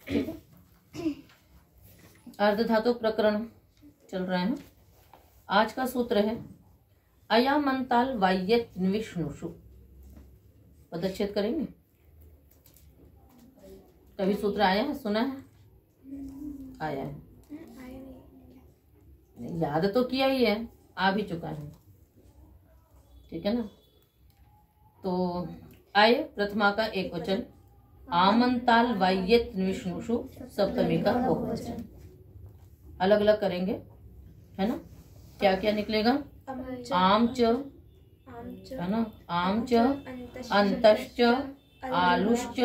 ठीक है, अर्धधातु प्रकरण चल रहे हैं। आज का सूत्र है अयामंताल वाय्यत विष्णुषु। पदच्छेद करेंगे। कभी सूत्र आया है, सुना है? आया है, याद तो किया ही है, आ भी चुका है, ठीक है ना। तो आए प्रथमा का एक वचन, आमंताल वाय्यत विष्णुषु सप्तमी का बहुवचन। अलग अलग करेंगे, है ना। क्या क्या निकलेगा? आम च, है ना, आम च, अंतश्च, आलुश्च,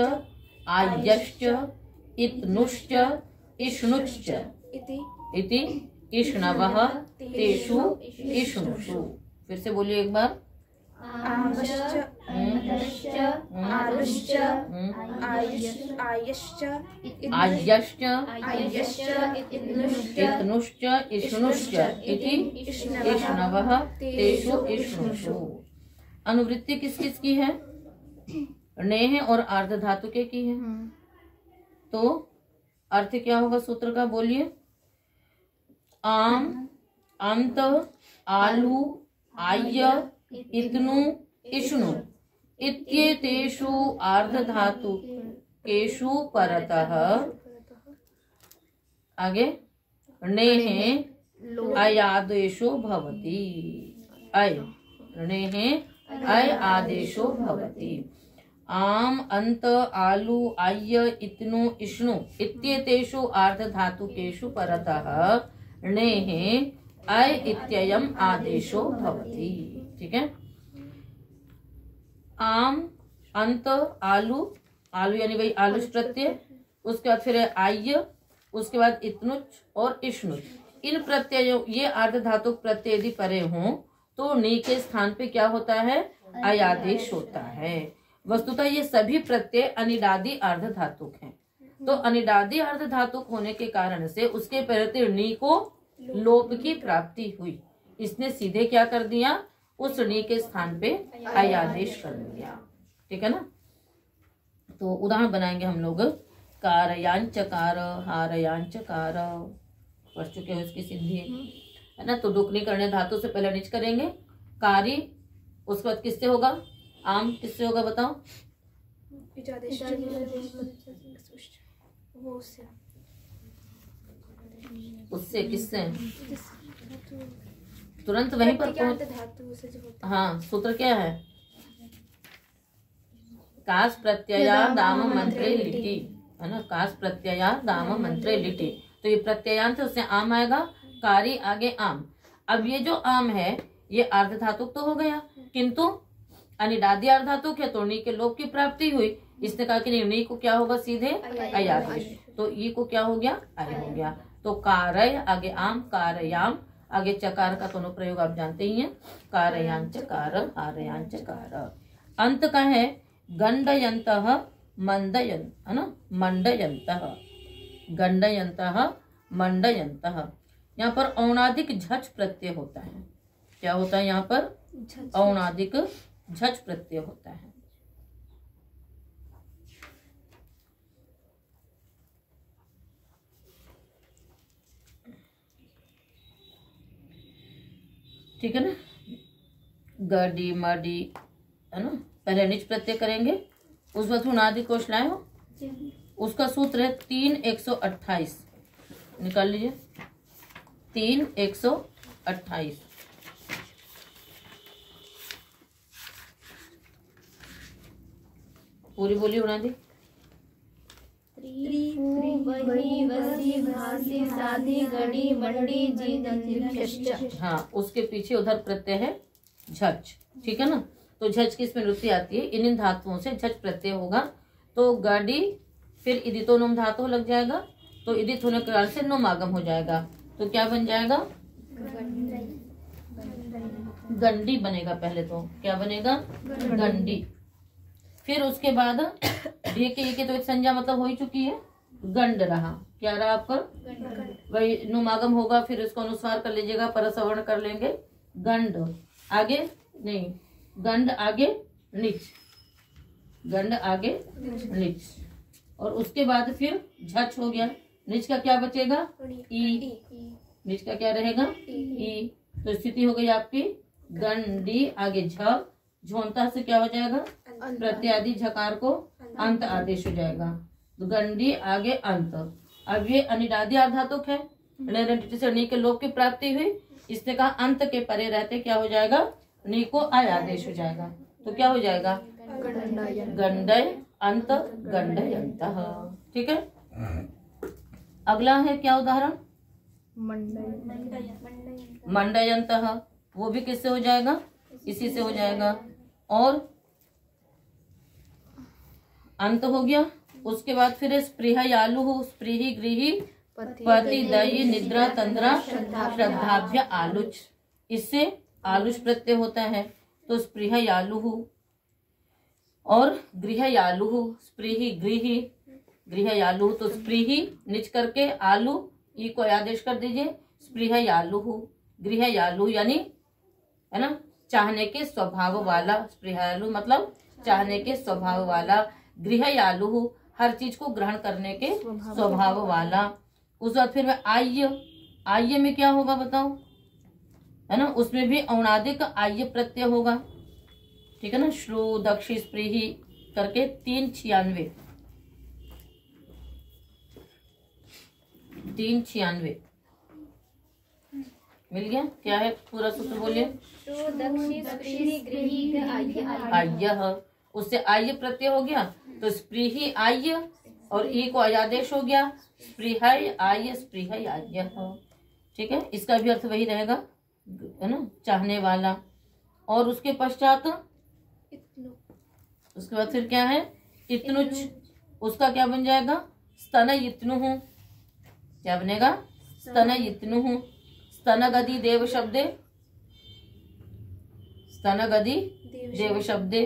आयश्च, इत्नुश्च, इष्णुश्च, इति इष्णवः तेषु इष्णुषु। फिर से बोलिए एक बार। आमश्च, अंतश्च, आलुश्च, आयश्च, आयश्च, इत्नुश्च, इत्नुश्च, इष्णुश्च, इति इष्णवः तेषु इष्णुषु। अनुवृत्ति किस किस की है? नेह और आर्ध धातु के की है। तो अर्थ क्या होगा सूत्र का? बोलिए। आम, अंत, आलू, आय, इत्नु, इष्णु इत्येतेषु आर्धधातु केषु परतः आगे नेह अयादेशो भवति। अय नेह अय आदेशो भवति। आम, अंत, आलू, आय, इत्नु, इष्णु इत्येतेषु आर्धधातुकेषु परतः नेह अय इत्ययम् आदेशो भवति। ठीक है। आम, अंत, आलू, आलू यानी भाई आलुष प्रत्यय, उसके बाद फिर आय, उसके बाद इत्नुच और इष्णुच। इन प्रत्ययों, ये आर्धधातुक प्रत्यय यदि परे हों तो नी के स्थान पे क्या होता है? अयादेश होता है। वस्तुतः ये सभी प्रत्यय अनिदादि अर्धधातुक हैं। तो अनिदादि अर्धधातुक होने के कारण से उसके प्रत्यय नी को लोप की प्राप्ति हुई। इसने सीधे क्या कर दिया? उस नी के स्थान पे अयादेश कर दिया। ठीक है ना। तो उदाहरण बनाएंगे हम लोग। कारयांचकार, हारयांचकार, पढ़ चुके हो इसकी सिद्धि, है ना। तो डुकनी करने धातु से पहले निच करेंगे। कारी, उसके बाद किससे होगा? आम किससे होगा बताओ? उससे, किससे? तुरंत वहीं पर पहुंच। हाँ, सूत्र क्या है? कास प्रत्यया दाम मंत्रे लिटि, है ना। कास प्रत्यया दाम मंत्रे लिटि, तो ये प्रत्ययांत है, उससे आम आएगा। कारी आगे आम। अब ये जो आम है ये अर्धधातुक तो हो गया, किंतु अनिदादि अर्धधातुक है, तो नी के लोप की प्राप्ति हुई। इसने कहा कि नी को क्या होगा? सीधे अयादेश। तो ये को क्या हो गया? अय हो गया। तो कारय आगे आम, कारयाम आगे चकार का दोनों प्रयोग आप जानते ही हैं। कारयांचकार, हारयांचकार। अंत का है गंडयन्तः मंडयन्, है ना। मंडयन्तः, गंडयन्तः, मंडयन्तः। यहाँ पर औणादिक झच प्रत्यय होता है। क्या होता है यहाँ पर? औणादिक झच प्रत्यय होता है। ठीक है ना। गडी मडी, है ना। पहले निच प्रत्यय करेंगे, उस बाद उनादि कोश लाए हो। उसका सूत्र है 3-128। निकाल लीजिए। 3-128। पूरी बोली उनादि। हाँ, उसके पीछे उधर प्रत्यय है झच। ठीक है ना। तो झच की इसमें वृत्ति आती है। इन धातुओं से झच प्रत्यय होगा। तो गाड़ी, फिर इदितो नुम धातु लग जाएगा, तो इदित होने के कारण से नुम आगम हो जाएगा। तो क्या बन जाएगा? गंडी बनेगा। पहले तो क्या बनेगा? गंडी। फिर उसके बाद ढेके के तो एक संज्ञा मतलब हो ही चुकी है, गंड रहा। क्या रहा आपका? वही नुमागम होगा, फिर इसको अनुस्वार कर लीजिएगा, परसवर्ण कर लेंगे। गंड आगे नहीं, गंड आगे निच, गंड आगे निच। और उसके बाद फिर झच हो गया। निच का क्या बचेगा? ई। निच का क्या रहेगा? ई। तो स्थिति हो गई आपकी गंडी, आगे झ, झोंता से क्या हो जाएगा? प्रत्यादि झकार को अंत आदेश हो जाएगा। तो गंडी आगे अंत। अब ये अनिरादि अर्धातुक है, णिरंटिटी से नी के लोप की प्राप्ति हुई। इसने कहा अंत के परे रहते क्या हो जाएगा? नी को आय आदेश हो जाएगा। तो क्या हो जाएगा? गंडय अंत, गंडय अंत। ठीक है। अगला है क्या उदाहरण? मंडयंतः। वो भी किससे हो जाएगा? इसी से हो जाएगा। और अंत हो गया। उसके बाद फिर स्पृहयालु, स्पृहि गृही पति दयी निद्रा तंद्रा श्रद्धाभ्य आलुच। इससे आलुच प्रत्यय होता है। तो स्पृहयालु और गृहयालु, स्पृहि गृही गृहयालु। तो स्पृहि निच करके आलू ई को आदेश कर दीजिए, स्पृहयालु गृहयालु यानी है ना चाहने के स्वभाव वाला। स्पृहयालु मतलब चाहने के स्वभाव वाला। गृहयालु हर चीज को ग्रहण करने के स्वभाव वाला। उस बाद फिर आय्य, आय्य में क्या होगा बताओ? है ना, उसमें भी औणादिक आय्य प्रत्यय होगा। ठीक है ना। श्रु दक्षि स्पृहि करके 396 मिल गया। क्या है पूरा सूत्र बोलिए? आय्य, उससे आय्य प्रत्यय हो गया। तो स्पृहि आय्य और ई को आदेश हो गया, स्पृहय आय्य स्पृहय आय्य। ठीक है। इसका भी अर्थ वही रहेगा, है ना, चाहने वाला। और उसके पश्चात उसके बाद फिर क्या है? इतनुच। उसका क्या बन जाएगा? स्तनयित्नुः। क्या बनेगा? स्तनयित्नुः। स्तनगदि देव शब्दे, स्तनगदि देव शब्दे।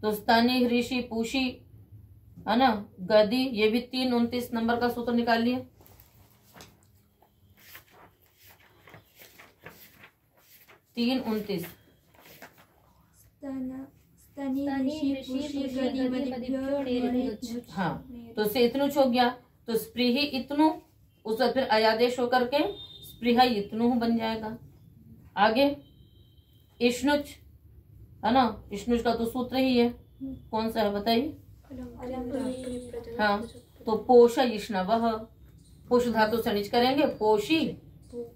तो स्तनी ऋषि पूषी, है ना, गदि। ये भी 329 नंबर का सूत्र निकालिए। तीन 29। हाँ, तो से इतनुच हो गया। तो स्पृहि इतनु, उस पर फिर अयादेश होकर के स्पृह इतनु बन जाएगा। आगे इष्णुच, है ना, इष्णुच का तो सूत्र ही है। कौन सा है बताइए? हाँ, तो पोष इष्णवः। पोष धातु से निच करेंगे, पोषी।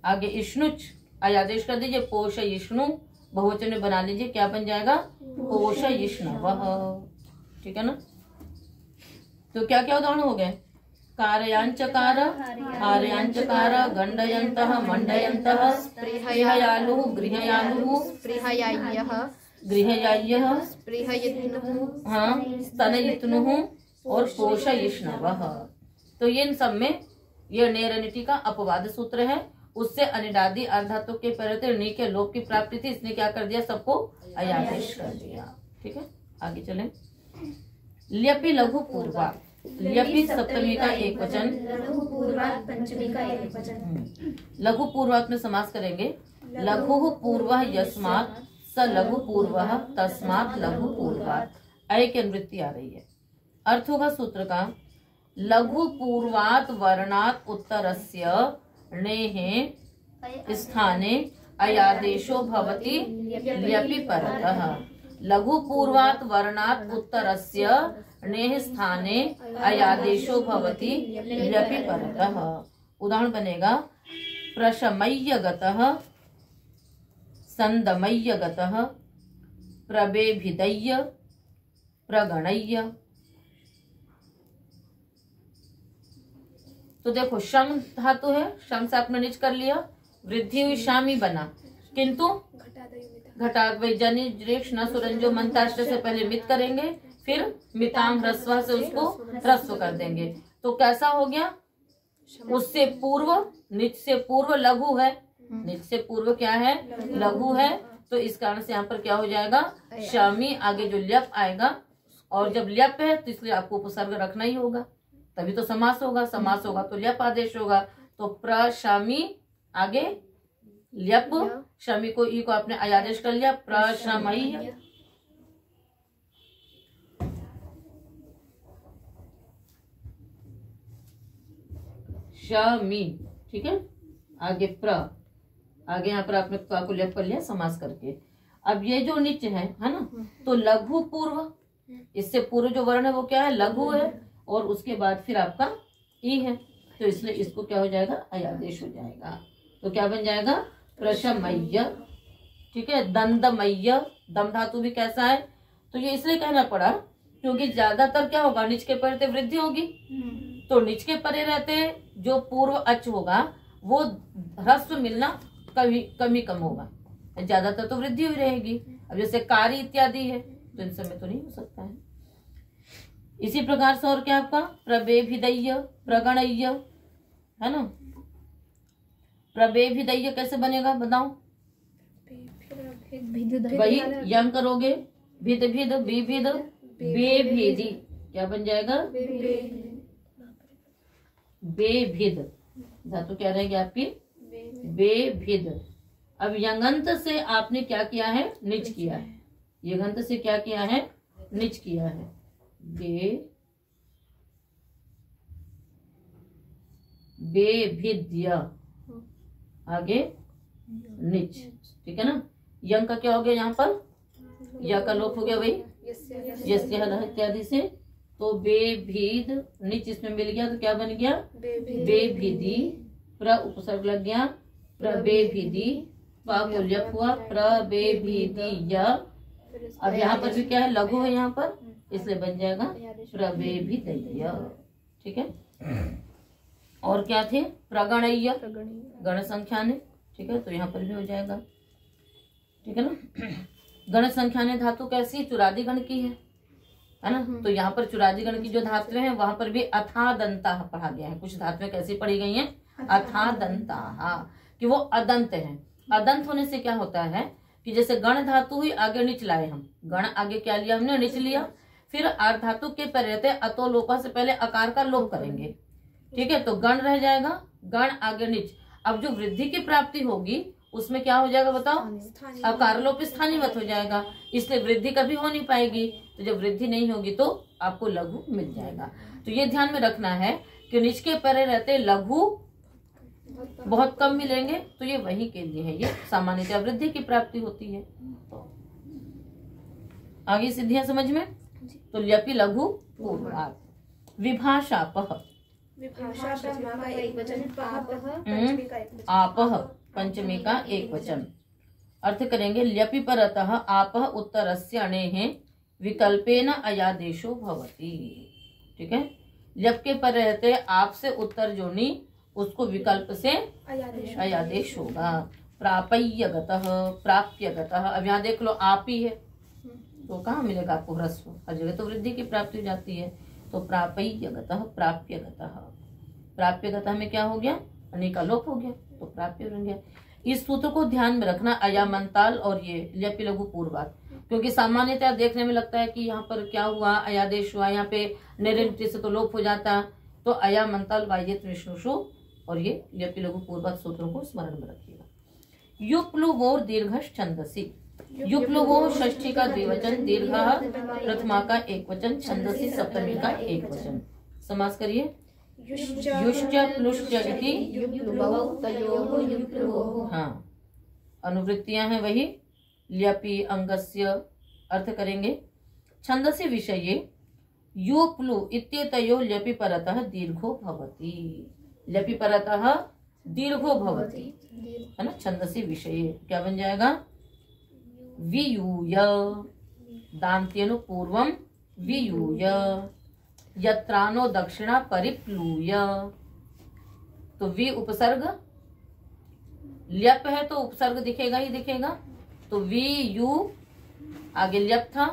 आगे इष्णुच अयादेश कर दीजिए, पोष इष्णु बहुवचन में बना लीजिए। क्या बन जाएगा? पोष इष्णवः। ठीक है ना। तो क्या क्या उदाहरण हो गए? कारयांचकार, हारयांचकार, गंडयन्तः, मंडयन्तः, स्पृहयालु, गृहयालु, स्पृहयाय्यः, गृहयाय्यः, स्पृहयित्नुः, हाँ, स्तनयित्नुः और पोषयिष्णवः। तो ये इन सब में ये नेरनिटी का अपवाद सूत्र है। उससे अनिदादि अर्धातुक के परिवर्ते नी के लोप की प्राप्ति थी। इसने क्या कर दिया? सबको अयादेश कर दिया। ठीक है। आगे चलें। ल्यपि लघु पूर्वा। ल्यपि सप्तमी का एक वचन, लघु पूर्वात् पंचमी का एक वचन। लघु पूर्वात् में समास करेंगे। लघु पूर्वः यस्मात् स लघु पूर्वः तस्मात् लघु पूर्वात्। अय की अनुवृत्ति आ रही है। अर्थ होगा सूत्र का, लघु पूर्वात् वर्णात् उत्तरस्य णेः स्थाने अयादेशो भवति ल्यपि परतः। लघु पूर्वात् वर्णात् उत्तरस्य णेः स्थाने अयादेशो भवति ल्यपि परतः। उदाहरण बनेगा प्रशमय्यगतः, संदमय्यगतः, प्रबेभिदय्य, प्रगणय्य। तो देखो शम धातु है, शम से आपने निच कर लिया, वृद्धि हुई, शामी बना। किंतु घटाद जनि रेक्ष न सुरंजो मंताश्र से पहले मित करेंगे, फिर मितांग ह्रस्व से उसको ह्रस्व कर देंगे। तो कैसा हो गया? उससे पूर्व, निच से पूर्व लघु है, निच से पूर्व क्या है? लघु है। तो इस कारण से यहाँ पर क्या हो जाएगा? शामी। आगे जो ल्यप आएगा, और जब ल्यप है तो इसलिए आपको उपसर्ग रखना ही होगा, तभी तो समास होगा। समास होगा तो ल्यप आदेश होगा। तो प्रशामी आगे ल्यप, शमी को ई को आपने अयादेश कर लिया, प्रशमय्य। शमी, ठीक है। आगे प्र, आगे यहाँ पर आपने क को लेप कर लिया समास करके। अब ये जो निच है ना, तो लघु पूर्व, इससे पूर्व जो वर्ण है वो क्या है, लघु है, और उसके बाद फिर आपका ई है, तो इसलिए इसको क्या हो जाएगा, अयादेश हो जाएगा। तो क्या बन जाएगा, प्रशमय्य, ठीक है। दंदमय्य, दम धातु भी कैसा है, तो ये इसलिए कहना पड़ा क्योंकि ज्यादातर क्या होगा, निच के परे वृद्धि होगी, तो निच के परे रहते जो पूर्व अच होगा वो ह्रस्व मिलना कमी कम होगा, ज्यादातर तो वृद्धि हुई रहेगी। अब जैसे कारी इत्यादि है तो इन समय तो नहीं हो सकता है। इसी प्रकार से और क्या आपका प्रबेभिदय्य, प्रगणय्य है ना। प्रबेभिदय्य कैसे बनेगा बताओ, वही यंग करोगे, भिद भिद विभिद बेभेदी, क्या बन जाएगा, बेभिद, धातु क्या रहेगी आपकी, बेभिद। अब यंगंत से आपने क्या किया है, निच किया है, यंगंत से क्या किया है, निच किया है, बेभिद्य, आगे निच, ठीक है ना। यंग का क्या हो गया यहाँ पर, या का लोप हो गया वही यस्य हलः इत्यादि से, तो बेभिद निच इसमें मिल गया तो क्या बन गया, बेभिदी, प्र उपसर्ग लग गया, प्रबेभिदी, पा को लप हुआ, प्रबेभिदीय। अब यहाँ पर भी क्या है, लघु है यहाँ पर, इसलिए बन जाएगा प्रबेभिदय्य, ठीक है। और क्या थे, प्रगणय्य, गण संख्या ने, ठीक है, तो यहाँ पर भी हो जाएगा, ठीक है ना। गण संख्या ने धातु कैसी, चुरादी गण की है ना, तो यहाँ पर चुरादी गण की जो धातुएं हैं वहां पर भी अथा दंता पढ़ा गया है। कुछ धातुएं कैसी पढ़ी गई हैं, अथा दंता, कि वो अदंत है। अदंत होने से क्या होता है कि जैसे गण धातु ही आगे निच लाए, हम गण आगे क्या लिया हमने, निच लिया, फिर आर्ध धातु के पर रहते अतो लोपा से पहले अकार का लोप करेंगे, ठीक है, तो गण रह जाएगा, गण आगे निच। अब जो वृद्धि की प्राप्ति होगी उसमें क्या हो जाएगा बताओ, अकार लोप स्थानीवत हो जाएगा, इसलिए वृद्धि कभी हो नहीं पाएगी। तो जब वृद्धि नहीं होगी तो आपको लघु मिल जाएगा। तो ये ध्यान में रखना है कि निच के परे रहते लघु बहुत कम मिलेंगे, तो ये वही के लिए है, ये सामान्यतः वृद्धि की प्राप्ति होती है। आगे सिद्धियां समझ में, तो ल्यपि लघु पूर्वार्ध, विभाषापः, आपः पंचमी का एक वचन। अर्थ करेंगे, ल्यपि परतः आपः उत्तरस्य अणेः विकल्पेन अयादेशो भवति, ठीक है। ल्यप के पर रहते आप से उत्तर जो नी, उसको विकल्प से अयादेश होगा। प्रापय्यगतः, प्राप्यगतः, अब यहाँ देख लो आप ही है तो कहाँ मिलेगा आपको ह्रस्व, हर जगह तो वृद्धि की प्राप्ति हो जाती है। तो प्रापय्यगतः, प्राप्यगतः, प्राप्यगतः में क्या हो गया, अने का लोप हो गया तो प्राप्य बन गया। इस सूत्र को ध्यान में रखना, अयामंताल और ये ल्यपि लघु पूर्वार्ध, क्योंकि सामान्यतः देखने में लगता है कि यहाँ पर क्या हुआ, अयादेश हुआ, यहाँ पे निरंतर से तो लोप हो जाता, तो अयामंताल वाय्यत विष्णुषु और ये ल्यपि लघु पूर्वार्ध सूत्रों को स्मरण में रखिएगा। युप्लुवोर दीर्घ छंदसी, युप्लुवो षष्ठी का द्विवचन, दीर्घ प्रथमा का एक वचन, छंदसी सप्तमी का एक वचन। समास करिए, युश्च प्लुश्च इति, हाँ अनुवृत्तियां हैं वही, ल्यपि अंगस्य। अर्थ करेंगे, छंदसी विषये युप्लु इत्येतयोः ल्यपि परतः दीर्घो भवति, ल्यपि परतः दीर्घो भवति, है ना। छंदसी विषये क्या बन जाएगा, वियूय, दान्त्यनु पूर्वम वियूय, यत्रानो दक्षिणा परिप्लूय, तो वि उपसर्ग, ल्यप है तो उपसर्ग दिखेगा ही दिखेगा, तो वि यू, आगे ल्यप था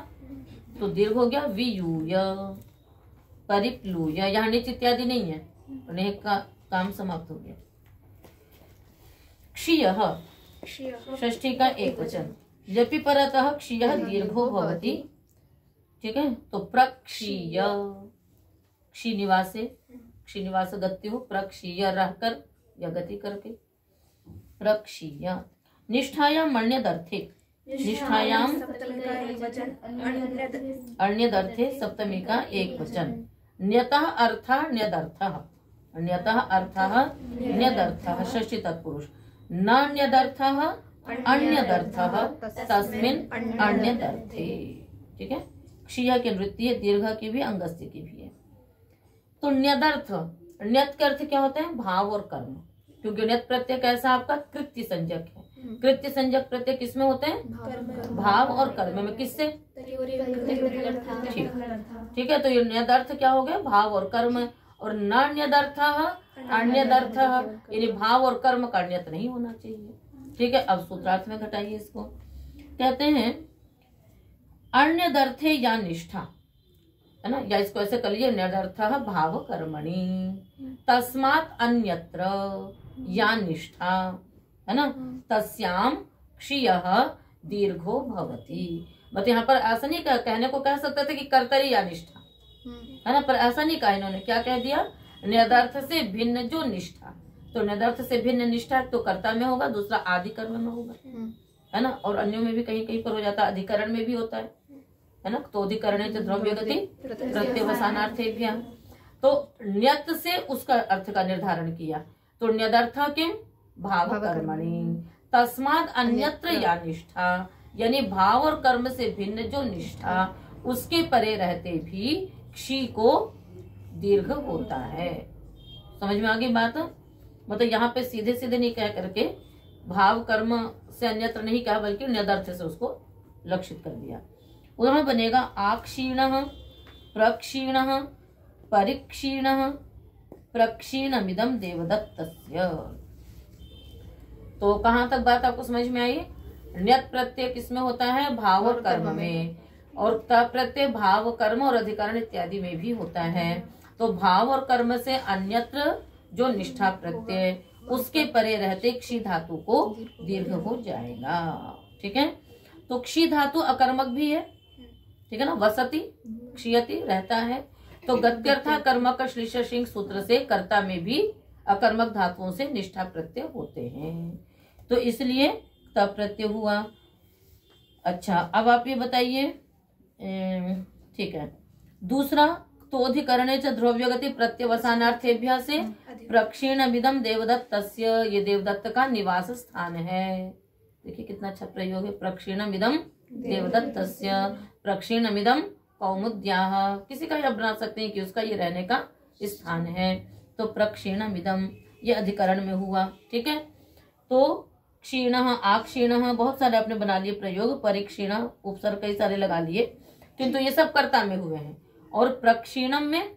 तो दीर्घ हो गया, वियूय, परिप्लूय, यहाँ निच इत्यादि नहीं है, नेह का काम समाप्त हो गया। क्षीयः, षष्ठी का एक वचन, ल्यपि परतः क्षीयः दीर्घो भवति, ठीक है, तो प्रक्षीय, क्षी निवासे, क्षी निवास गति हो, प्रक्षीय रहकर या गति करके, प्रक्षीय। निष्ठायां मण्यदर्थे, निष्ठायां अन्यदर्थे सप्तमी का एक वचन, न्यतः अर्था न्यदर्थः, ण्यतः अर्थः ण्यदर्थः षष्ठी तत्पुरुष न ण्यदर्थः अन्यदर्थः तस्मिन् अन्यदर्थे। ठीक है, क्षीय की वृत्ति है, दीर्घ की भी, अंगस्य की भी है। तो ण्यदर्थ, ण्यत का अर्थ क्या होता है? भाव और कर्म, क्योंकि ण्यत प्रत्यय कैसा आपका? कृत्य संज्ञक है। कृत्य संज्ञक प्रत्यय किसमें होते हैं? भाव और कर्म में। किससे? ठीक है, तो ये ण्यदर्थ क्या हो गया? भाव और कर्म। और न ण्यदर्थः अन्यदर्थः, यानी भाव और कर्म का ण्यत नहीं होना चाहिए। ठीक है, अब सूत्रार्थ में घटाइए इसको। कहते हैं अन्यदर्थे या निष्ठा, है ना, या इसको ऐसे कर लीजिए, ण्यदर्थः भाव कर्मणि तस्मात् अन्यत्र या निष्ठा, है ना, तस्याम क्षीयः दीर्घो भवति। बट यहाँ पर ऐसा नहीं कहने को कह सकते थे कि कर्तरी या निष्ठा, है ना, पर ऐसा नहीं कहा इन्होंने। क्या कह दिया? ण्यदर्थ से भिन्न जो निष्ठा। तो ण्यदर्थ से भिन्न निष्ठा तो कर्ता में होगा, दूसरा आदि कर्म में होगा, है ना, और अन्यों में भी कहीं कहीं पर हो जाता है, अधिकरण में भी होता है ना। तो अधिकरण द्रव्य गति प्रत्यवसानार्थेभ्यः। तो ण्यत से उसका अर्थ का निर्धारण किया। तो ण्यदर्थ किम? भाव कर्मणि तस्मात् अन्यत्र या निष्ठा, यानी भाव और कर्म से भिन्न जो निष्ठा, उसके परे रहते भी क्षी को दीर्घ होता है। समझ में आ गई बात? मतलब यहाँ पे सीधे सीधे नहीं कह करके भाव कर्म से अन्यत्र नहीं कहा, बल्कि ण्यदर्थ से उसको लक्षित कर दिया। उदाहरण बनेगा आक्षीणः प्रक्षीणः परिक्षीणः प्रक्षीणमिदं देवदत्तस्य। तो कहाँ तक बात आपको समझ में आई? ण्यत प्रत्यय किसमें होता है? भाव और कर्म में। और त प्रत्यय भाव कर्म और अधिकरण इत्यादि में भी होता है। तो भाव और कर्म से अन्यत्र जो निष्ठा प्रत्यय, उसके परे रहते क्षी धातु को दीर्घ हो जाएगा। ठीक है, तो क्षी धातु अकर्मक भी है। ठीक है ना, वसति क्षीयति रहता है। तो गत्यर्था कर्मक श्लीष सिंह सूत्र से कर्ता में भी अकर्मक धातुओं से निष्ठा प्रत्यय होते हैं, तो इसलिए तब प्रत्यय हुआ। अच्छा, अब आप ये बताइए, ठीक है, दूसरा तोधिकरणे च ध्रुव्यगति प्रत्यवसानार्थेभ्यः से प्रक्षीणमिदं देवदत्तस्य, ये देवदत्त का निवास स्थान है। देखिए कितना अच्छा प्रयोग है, प्रक्षीणमिदं देवदत्तस्य, प्रक्षीणमिदं कौमुद्याः, किसी का आप बना सकते हैं कि उसका ये रहने का स्थान है। तो प्रक्षीणमिदं ये अधिकरण में हुआ। ठीक है, तो क्षीणः आक्षीणः बहुत सारे आपने बना लिए प्रयोग, परिक्षीण उपसर्ग कई सारे लगा लिए, किंतु ये सब कर्ता में हुए हैं। और प्रक्षीणम में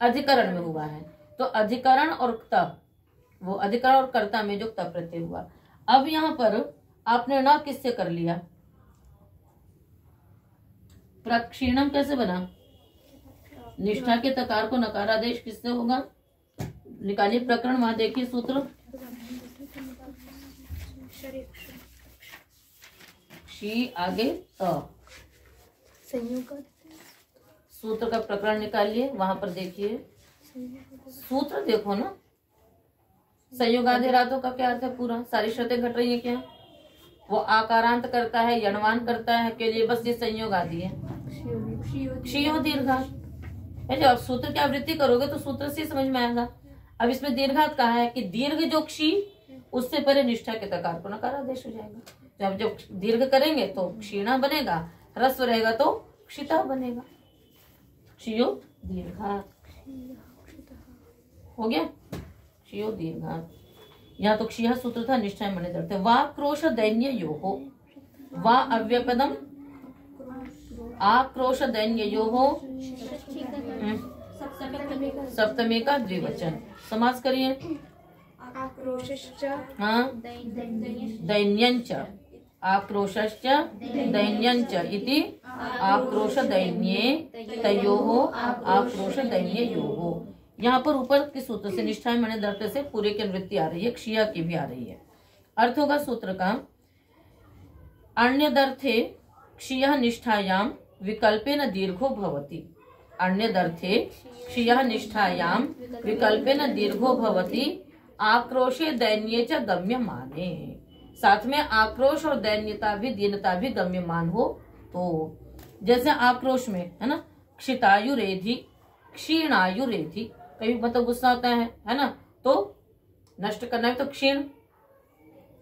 अधिकरण में हुआ है। तो अधिकरण और तब, वो अधिकरण और कर्ता में जो तब प्रत्यय हुआ। अब यहाँ पर आपने न किससे कर लिया? प्रक्षीणम कैसे बना? निष्ठा के तकार को नकारादेश किससे होगा? निकालिए प्रकरण, वहां देखिए सूत्र, शी आगे संयोग सूत्र का प्रकरण निकालिए, वहां पर देखिए सूत्र देखो ना। संयोगादि रातों का क्या अर्थ है? पूरा सारी शर्तें घट रही है क्या? वो आकारांत करता है, यणवान करता है के लिए बस ये संयोग आदि है। क्षीयो दीर्घात है। जब आप सूत्र की आवृत्ति करोगे तो सूत्र से समझ में आएगा। अब इसमें दीर्घात कहा है कि दीर्घ जो क्षी, उससे परे निष्ठा के तकार को नकारादेश हो जाएगा। जब दीर्घ करेंगे तो क्षीणा बनेगा, ह्रस्व रहेगा तो क्षिता बनेगा। क्षियो दीर्घात हो गया, क्षियो दीर्घात। यहाँ तो क्षीय सूत्र था, निष्ठा मने दर्थ। वा क्रोश दैन्य योहो, वा अव्यपदम आक्रोश दैन्य योहो सप्तमी का द्विवचन। समास करिए। हाँ, दैन्यंच आक्रोशश्च दैन्यंच इति आक्रोश दैन्ये तयोः आक्रोश दैन्य योहो। यहाँ पर ऊपर के सूत्र से निष्ठा मने दर्थ से पूरे की अनुवृत्ति आ रही है, क्षीया की भी आ रही है। अर्थ होगा सूत्र का, अन्यदर्थे क्षीयः निष्ठायां विकल्पेन दीर्घो भवति। अन्यदर्थे क्षीयः निष्ठायां विकल्पेन दीर्घो भवति आक्रोशे दैन्ये च गम्यमाने। साथ में आक्रोश और दैन्यता भी, दीनता भी गम्यमान हो। तो जैसे आक्रोश में है ना, क्षितायुरेधि क्षीणायुरेधि, कभी मतलब गुस्सा होता है ना, तो नष्ट करना भी तो क्षीण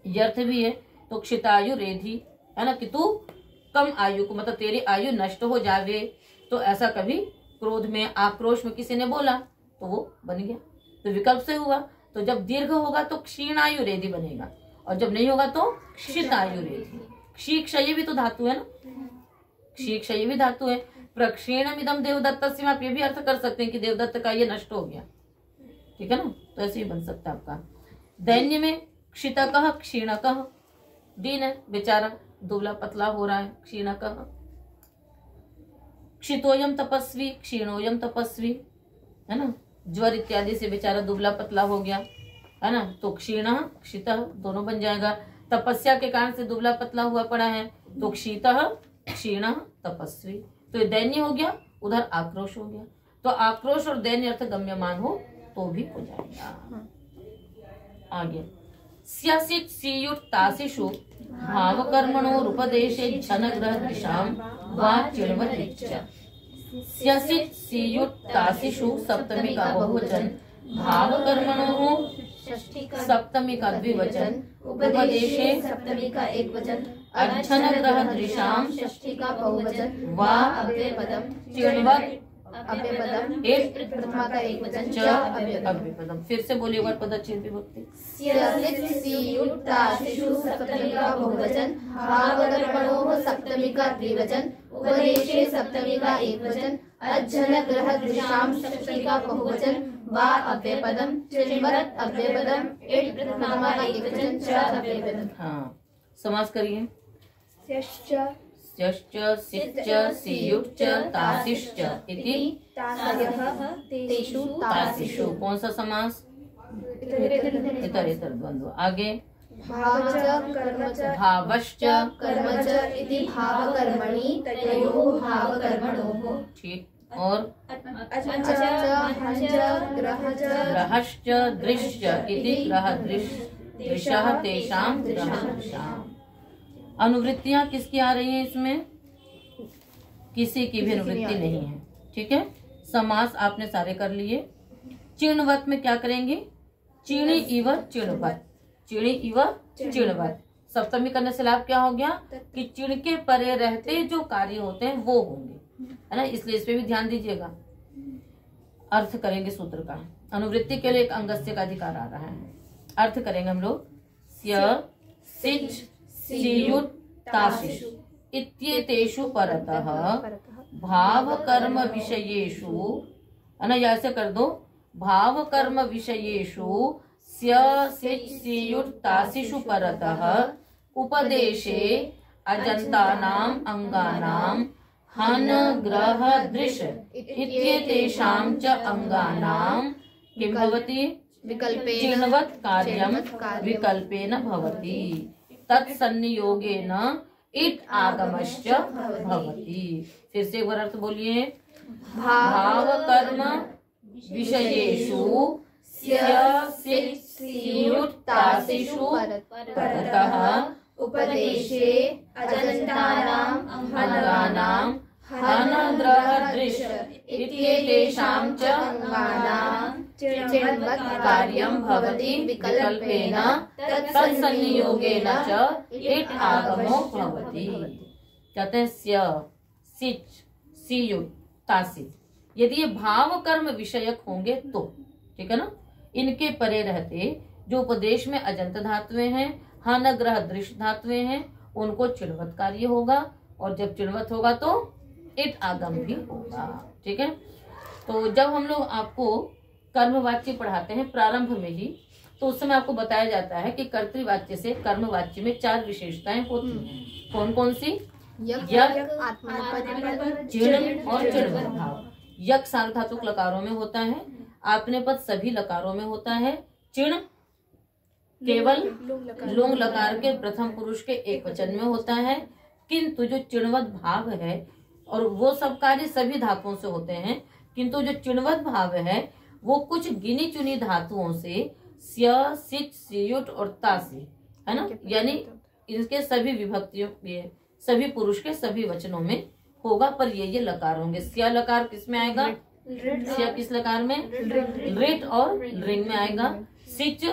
ये अर्थ भी है। तो क्षितायु रेधि है ना, कि तू कम आयु को मतलब तेरी आयु नष्ट हो जावे। तो ऐसा कभी क्रोध में आक्रोश में किसी ने बोला तो वो बन गया, तो विकल्प से हुआ। तो जब दीर्घ होगा तो क्षीण आयु रेधि बनेगा, और जब नहीं होगा तो क्षित आयु रेधि। क्षी क्षय भी तो धातु है ना, क्षी क्षय भी धातु है। प्रक्षीणम इदम देवदत्त से आप ये भी अर्थ कर सकते हैं कि देवदत्त का ये नष्ट हो गया, ठीक है ना, तो ऐसे ही बन सकता है आपका। दैन्य में क्षितकः क्षीणकः, दीन है बेचारा, दुबला पतला हो रहा है, क्षीणकः। क्षितोयम तपस्वी क्षीणोयम तपस्वी, है ना, ज्वर इत्यादि से बेचारा दुबला पतला हो गया, है ना, तो क्षीण क्षित दोनों बन जाएगा। तपस्या के कारण से दुबला पतला हुआ पड़ा है, तो क्षित क्षीण तपस्वी। तो ये दैन्य हो गया, उधर आक्रोश हो गया, तो आक्रोश और दैन्य अर्थ गम्यमान हो तो भी हो जाएगा। आगे स्यसित सीयुट तासिषु भाव कर्मणोरुपदेशे जनग्रह दिशाम वा चिणवतिच्च। स्यसित सीयुट तासिषु सप्तमी का बहुवचन, भाव कर्मणोः सप्तमी का द्विवचन, उपदेशे सप्तमी का एक वचन, अज्झनग्रह दृशाम षष्ठी का बहुवचन, वा अव्ययपदम चिणवत् अव्ययपदम एक प्रथमा का एक वचन, च अव्ययपदम। फिर से बोलिए वर्ग पदच्छेद विभक्ति। स्यसित सीयुट तासिषु सप्तमी का बहुवचन, भाव कर्मणोः सप्तमी का द्विवचन, उपदेशे सप्तमी का एक वचन, अज्झनग्रह दृशाम षष्ठी का बहुवचन, वा अव्ययपदम चिणवत् अव्ययपदम इट प्रथमा का एक वचन, च अव्ययपदम। हाँ, समास करिए। स्यश्च स्यश्च सिच्च सीयुच्च तासिश्च इति तासयः तेषु तासिषु। कौन सा समास? इतर इतर द्वंद्व। आगे भावच कर्मच भावश्च कर्मच इति भाव कर्मणि तयोः भाव कर्मणोः। ठीक, और अच्च हंच ग्रहच ग्रहश्च दृश्च इति ग्रह दृशः तेषां ग्रहदृशाम्। अनुवृत्तियां किसकी आ रही हैं इसमें? किसी की भी अनुवृत्ति नहीं है, ठीक है। समास आपने सारे कर लिए। चिणवत में क्या करेंगे? चिणी इव चिणवत, चिणी इव चिणवत। सप्तमी करने से लाभ क्या हो गया कि चिण के परे रहते जो कार्य होते हैं वो होंगे, है ना, इसलिए इस पे भी ध्यान दीजिएगा। अर्थ करेंगे सूत्र का। अनुवृत्ति के लिए एक अंगस्य का अधिकार आ रहा है। अर्थ करेंगे हम लोग। स्य सिच सीयुट तासिषु इत्येतेषु परतः भाव कर्म विषयेषु, है ना, या ऐसे कर दो, भाव कर्म विषयेषु स्य सिच सीयुट तासिषु परतः उपदेशे अजन्तानाम् अंगानाम् हन ग्रह दृश इत्येतेषां च अंगानां किं भवति? चिणवत् कार्यं विकल्पेन भवति, तत्सन्नियोगेन इट आगमश्च भवति। फिर से एक बार अर्थ बोलिए। भाव कर्म विषयेषु स्यसियुट तासिषु परतः उपदेशे अजन्तानाम् अंगानां हनग्रह दृश इत्येतेषां च अंगानां चिणवत् कार्यं भवति विकल्पेन तत्सन्नियोगेन च इट आगमो भवति। कहते हैं स्य सिच सीयुट तासि, यदि ये भाव कर्म विषयक होंगे तो, ठीक है ना, इनके परे रहते जो उपदेश में अजंत धातुएं हैं, हन ग्रह दृश्य धातुएं हैं, उनको चिणवत कार्य होगा, और जब चिणवत होगा तो इट आगम भी होगा, ठीक है। तो जब हम लोग आपको कर्मवाच्य पढ़ाते हैं प्रारंभ में ही, तो उस समय आपको बताया जाता है कि कर्तृवाच्य से कर्मवाच्य में 4 विशेषताएं होती हैं। कौन कौन सी? यक, चिण और चिणवत भाव। यक सार्वधातुक लकारों में होता है, आत्मनेपद सभी लकारों में होता है, चिण केवल लुंग लकार के प्रथम पुरुष के एक वचन में होता है, किंतु जो चिणवत भाव है, और वो सब कार्य सभी धातुओं से होते हैं, किंतु जो चिणवत भाव है वो कुछ गिनी चुनी धातुओं से स्य सिच सीयुट और तासी, है ना, यानी इनके सभी विभक्तियों के सभी पुरुष के सभी वचनों में होगा, पर ये लकार होंगे। स्या लकार किसमें आएगा? सिया किस लकार में? रिट और रिंग में आएगा। सिच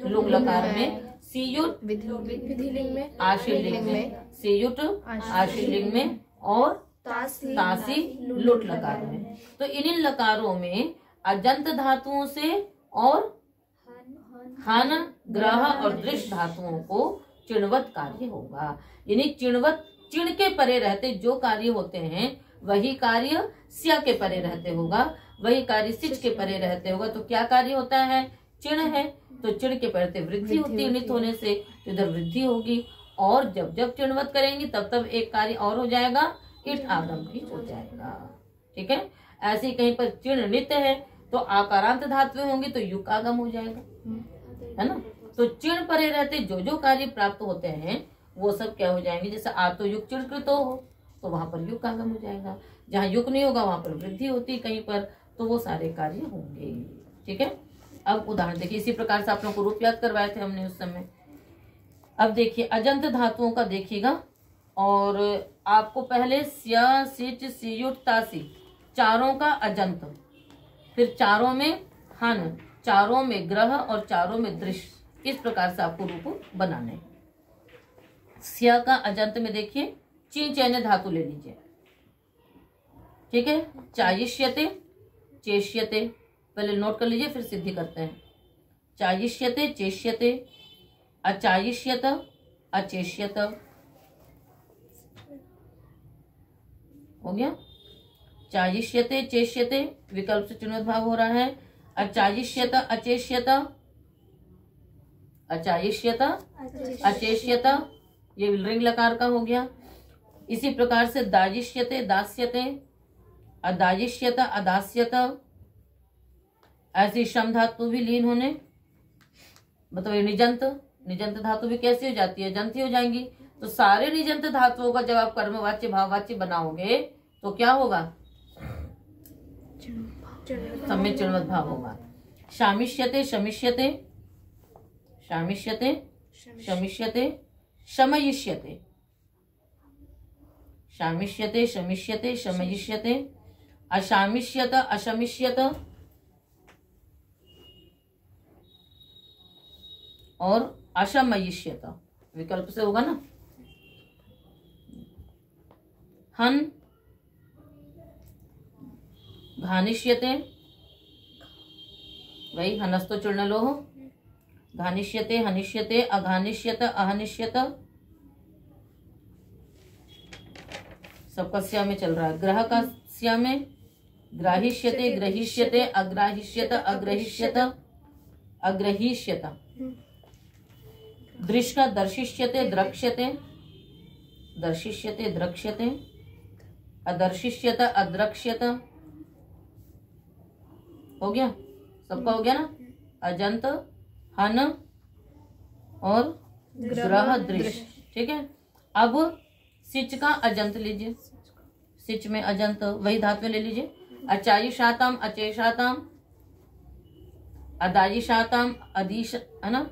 लुंग लकार में। सीयुट विधिलिंग में, आशीर्लिंग में। सीयुट आशीर्लिंग में और तासी लुट लकार में। तो इन लकारों में अजंत धातुओं से और हन, ग्रह और दृश्य धातुओं को चिणवत कार्य होगा। यानी चिणवत, चिण के परे रहते जो कार्य होते हैं वही कार्य स्या के परे रहते होगा, वही कार्य सिच के परे रहते होगा। तो क्या कार्य होता है? चिण है, तो चिण के परे वृद्धि होती है, नित होने से तो इधर वृद्धि होगी। और जब जब चिणवत करेंगे तब तब एक कार्य और हो जाएगा, इट आगम भी हो जाएगा। ठीक है। ऐसे ही कहीं पर चिण नित्य है तो आकारांत धातुएं होंगी तो युक आगम हो जाएगा, है ना। तो चिण परे रहते जो जो कार्य प्राप्त होते हैं वो सब क्या हो जाएंगे? जैसे आतो युग चिणकृतो हो तो वहां पर युग आगम हो जाएगा। जहाँ युग नहीं होगा वहां पर वृद्धि होती है कहीं पर, तो वो सारे कार्य होंगे। ठीक है। अब उदाहरण देखिए, इसी प्रकार से आप लोगों को रूप याद करवाए थे हमने उस समय। अब देखिए अजंत धातुओं का देखिएगा, और आपको पहले स्या, सिच, सियुट, तासी चारों का अजंत, फिर चारों में हन, चारों में ग्रह और चारों में दृश्य, इस प्रकार से आपको रूप बनाने हैं। स्या का अजंत में देखिए ची चैन्य धातु ले लीजिए। ठीक है। चायिष्यते, चेष्यते, पहले नोट कर लीजिए फिर सिद्धि करते हैं। चायिष्यते, चेष्यते, अचायिष्यत, अचेष्यत, हो गया। चायिष्यते, चेष्यते, विकल्प से चिन्होद्भाव हो रहा है। अचायिष्यत, अचेष्यत, अचायिष्यत, अचेष्यत, ये रिंग लकार का हो गया। इसी प्रकार से दायिष्यते, दास्यते, अदायिष्यत, अदास्यत, ऐसी शम धातु भी लीन होने, मतलब ये निजंत, निजंत धातु भी कैसी हो जाती है? जंती हो जाएंगी। तो सारे निजंत धातुओं का जब आप कर्मवाच्य भाववाच्य बनाओगे तो क्या होगा? सम्य चिणवत भाव होगा। शामिष्यते, शमिष्यते, शामिष्यते, शमिष्यते, शमयिष्यते, शामिष्यते, शमिष्यते, शमयिष्यते, अशामिष्यत, अशमिष्यत और अशमयिष्यत, विकल्प से होगा ना। हन, घानिष्यते, वही हनस्तो चूर्ण लोह, घानिष्यते, हनिष्यते, अघानिष्यत, अहनिष्यत, सबका स्या में चल रहा है। ग्रह का स्या में ग्राहिष्यते, ग्रहिष्यते, अग्राहिष्यत, अग्रहिष्यत, अग्रहिष्यत। दृश्य का दर्शिष्यते, द्रक्ष्यते, दर्शिष्यते, द्रक्ष्यते, अदर्शिष्यत, अद्रक्ष्यत, हो गया। सबका हो गया ना। अजंत, हन और ग्रह, दृश्य। ठीक है। अब सिच का अजंत लीजिए। सिच में अजंत वही धातु ले लीजिए। अचायिषाताम, अचेषाताम, अदायिषाताम, अदिश, है ना,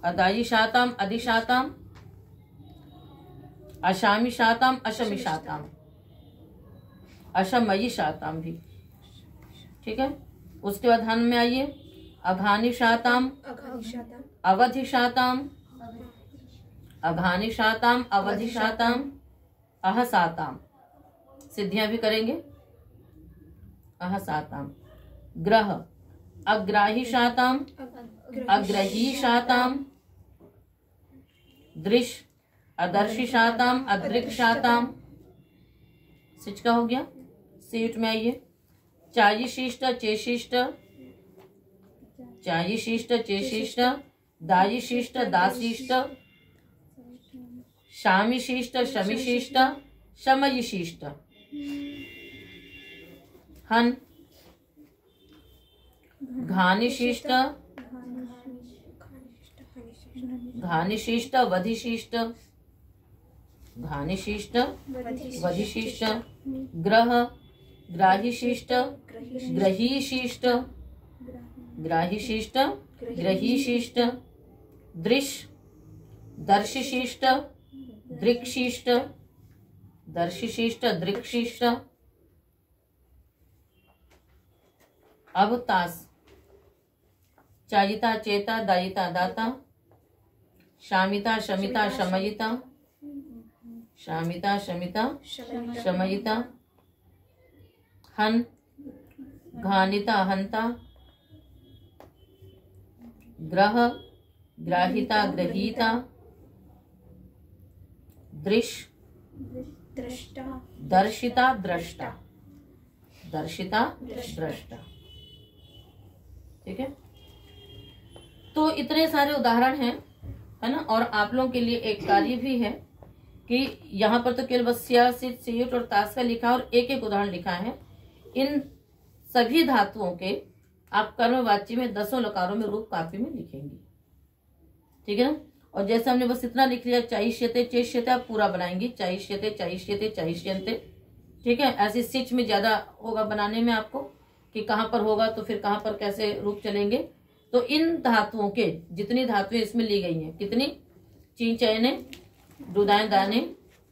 अदायिषाताम, अधिशाताम, अशामिषाताम, अशमिषाताम, अशमयिषाताम भी। ठीक है। उसके बाद हन में आइए। अघानिषाताम, अवधिषाताम, अघानिषाताम, अवधिषाताम, अहसाताम, सिद्धियां भी करेंगे। अहसाताम। ग्रह अग्राहिषाताम, अग्रहीषाताम, दृश्य अदर्शिषाताम, अदृक्षाताम, सिच का हो गया। सीट में आइए। चायिशिष्ट, चेशिष्ट, चायिशिष्ट, चेशिष्ट, दायिशिष्ट, दासिष्ट, शामिशिष्ट, शमिशिष्ट, शमयिशिष्ट। हन घानिशिष्ट, घानिशिष्ट, वधिशिष्ट, घानिशिष्ट, वधिशिष्ट। ग्रह ग्राहिशिष्ट, ग्रहीशिष्ट, ग्राहिशिष्ट, ग्रहीशिष्ट। दृश्य दर्शिशिष्ट, दृक्शिष्ट, दर्शिशिष्ट, दृक्शिष्ट। अब तास, चायिता चेता दायिता दाता, शामिता शमिता शमयिता, शामिता शमिता शमयिता, हन घानिता हंता, ग्रह ग्राहिता ग्रहीता, दृश दृष्टा दर्शिता दृष्टा, दर्शिता दृष्टा। ठीक है, तो इतने सारे उदाहरण हैं, है ना। और आप लोगों के लिए एक कार्य भी है कि यहाँ पर तो केवल बस स्या सित सियुट और ताश का लिखा और एक एक उदाहरण लिखा है। इन सभी धातुओं के आप कर्मवाच्य में 10 लकारों में रूप कापी में लिखेंगे। ठीक है ना। और जैसे हमने बस इतना लिख लिया, चाहिष्यते चेष्यते, आप पूरा बनाएंगे, चाहिष्यते चाहिष्यते चाहिष्यन्ते। ठीक है, ऐसे सिच में ज्यादा होगा बनाने में आपको कि कहाँ पर होगा तो फिर कहाँ पर कैसे रूप चलेंगे। तो इन धातुओं के जितनी धातुएं इसमें ली गई हैं, कितनी, ची चयने, दुदाएं दाने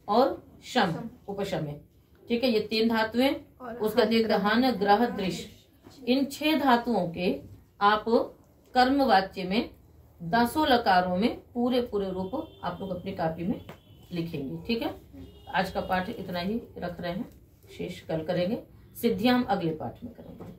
और शम उपशमे। ठीक है, ये 3 धातुएं, उसका दीर्घहान ग्रह दृश्य, इन 6 धातुओं के आप कर्मवाच्य में 10 लकारों में पूरे पूरे रूप आप लोग अपनी कॉपी में लिखेंगे। ठीक है, आज का पाठ इतना ही रख रहे हैं, शेष कल करेंगे, सिद्धियां हम अगले पाठ में करेंगे।